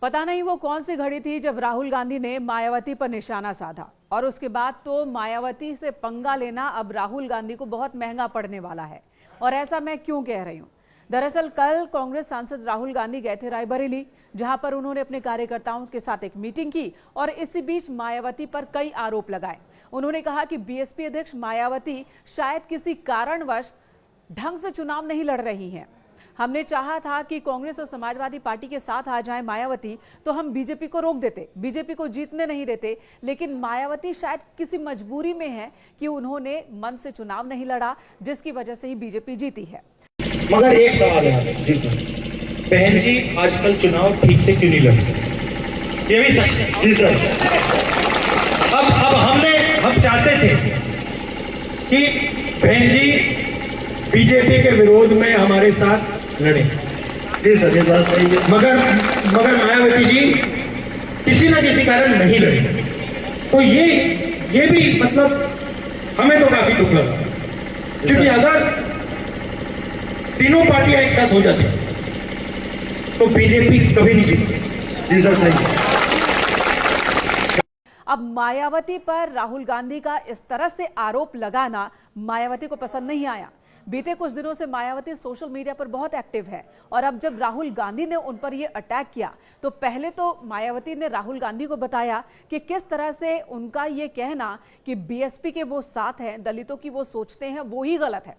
पता नहीं वो कौन सी घड़ी थी जब राहुल गांधी ने मायावती पर निशाना साधा और उसके बाद तो मायावती से पंगा लेना अब राहुल गांधी को बहुत महंगा पड़ने वाला है। और ऐसा मैं क्यों कह रही हूं? दरअसल कल कांग्रेस सांसद राहुल गांधी गए थे रायबरेली, जहां पर उन्होंने अपने कार्यकर्ताओं के साथ एक मीटिंग की और इसी बीच मायावती पर कई आरोप लगाए। उन्होंने कहा कि बीएसपी अध्यक्ष मायावती शायद किसी कारणवश ढंग से चुनाव नहीं लड़ रही हैं। हमने चाहा था कि कांग्रेस और समाजवादी पार्टी के साथ आ जाए मायावती तो हम बीजेपी को रोक देते, बीजेपी को जीतने नहीं देते, लेकिन मायावती शायद किसी मजबूरी में है कि उन्होंने मन से चुनाव नहीं लड़ा, जिसकी वजह से ही बीजेपी जीती है। मगर एक सवाल है बहन जी, आजकल चुनाव ठीक से क्यों नहीं लड़ते? ये भी सर अब हम चाहते थे कि बहन जी बीजेपी के विरोध में हमारे साथ लड़े, मगर मायावती जी किसी न किसी कारण नहीं लड़े। तो ये भी मतलब हमें तो काफी दुख लगा, क्योंकि अगर तीनों पार्टियां एक साथ हो जाती तो बीजेपी कभी नहीं जीती। अब मायावती पर राहुल गांधी का इस तरह से आरोप लगाना मायावती को पसंद नहीं आया। बीते कुछ दिनों से मायावती सोशल मीडिया पर बहुत एक्टिव है और अब जब राहुल गांधी ने उन पर यह अटैक किया तो पहले तो मायावती ने राहुल गांधी को बताया कि किस तरह से उनका यह कहना कि बीएसपी के वो साथ हैं, दलितों की वो सोचते हैं, वो ही गलत है।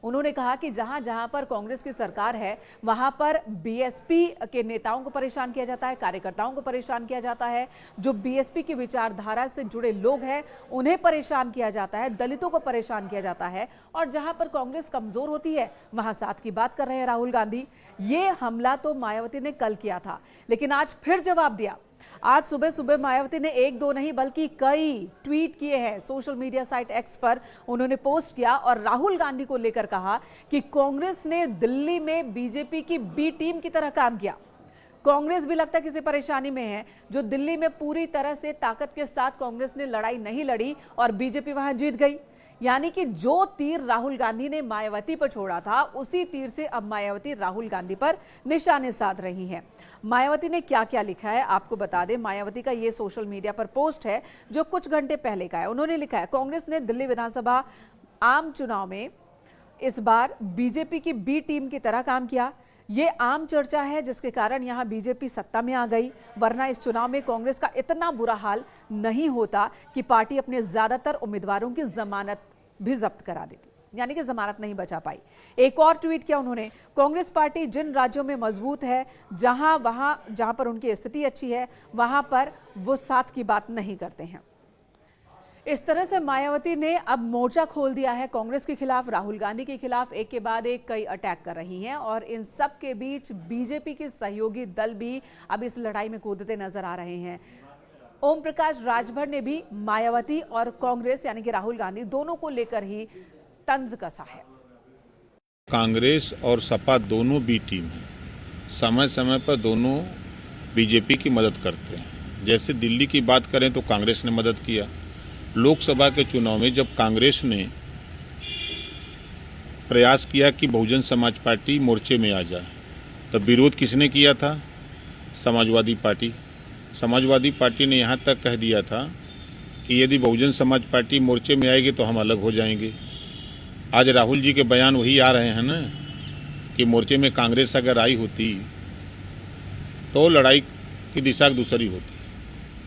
उन्होंने कहा कि जहां जहां पर कांग्रेस की सरकार है वहां पर बीएसपी के नेताओं को परेशान किया जाता है, कार्यकर्ताओं को परेशान किया जाता है, जो बीएसपी की विचारधारा से जुड़े लोग हैं उन्हें परेशान किया जाता है, दलितों को परेशान किया जाता है, और जहां पर कांग्रेस कमजोर होती है वहां साथ की बात कर रहे हैं राहुल गांधी। ये हमला तो मायावती ने कल किया था, लेकिन आज फिर जवाब दिया। आज सुबह सुबह मायावती ने एक दो नहीं बल्कि कई ट्वीट किए हैं। सोशल मीडिया साइट एक्स पर उन्होंने पोस्ट किया और राहुल गांधी को लेकर कहा कि कांग्रेस ने दिल्ली में बीजेपी की बी टीम की तरह काम किया। कांग्रेस भी लगता है किसी परेशानी में है, जो दिल्ली में पूरी तरह से ताकत के साथ कांग्रेस ने लड़ाई नहीं लड़ी और बीजेपी वहां जीत गई। यानी कि जो तीर राहुल गांधी ने मायावती पर छोड़ा था उसी तीर से अब मायावती राहुल गांधी पर निशाने साध रही हैं। मायावती ने क्या क्या लिखा है आपको बता दें। मायावती का ये सोशल मीडिया पर पोस्ट है जो कुछ घंटे पहले का है। उन्होंने लिखा है, कांग्रेस ने दिल्ली विधानसभा आम चुनाव में इस बार बीजेपी की बी टीम की तरह काम किया। ये आम चर्चा है जिसके कारण यहां बीजेपी सत्ता में आ गई, वरना इस चुनाव में कांग्रेस का इतना बुरा हाल नहीं होता कि पार्टी अपने ज्यादातर उम्मीदवारों की जमानत भी जब्त करा देती, यानी कि जमानत नहीं बचा पाई। एक और ट्वीट किया उन्होंने, कांग्रेस पार्टी जिन राज्यों में मजबूत है, जहां पर उनकी स्थिति अच्छी है, वहां पर वो साथ की बात नहीं करते हैं। इस तरह से मायावती ने अब मोर्चा खोल दिया है कांग्रेस के खिलाफ, राहुल गांधी के खिलाफ। एक के बाद एक कई अटैक कर रही हैं और इन सब के बीच बीजेपी के सहयोगी दल भी अब इस लड़ाई में कूदते नजर आ रहे हैं। ओम प्रकाश राजभर ने भी मायावती और कांग्रेस यानी कि राहुल गांधी दोनों को लेकर ही तंज कसा है। कांग्रेस और सपा दोनों बी टीम है, समय समय पर दोनों बीजेपी की मदद करते हैं। जैसे दिल्ली की बात करें तो कांग्रेस ने मदद किया। लोकसभा के चुनाव में जब कांग्रेस ने प्रयास किया कि बहुजन समाज पार्टी मोर्चे में आ जाए, तब विरोध किसने किया था? समाजवादी पार्टी। समाजवादी पार्टी ने यहाँ तक कह दिया था कि यदि बहुजन समाज पार्टी मोर्चे में आएगी तो हम अलग हो जाएंगे। आज राहुल जी के बयान वही आ रहे हैं ना कि मोर्चे में कांग्रेस अगर आई होती तो लड़ाई की दिशा दूसरी होती।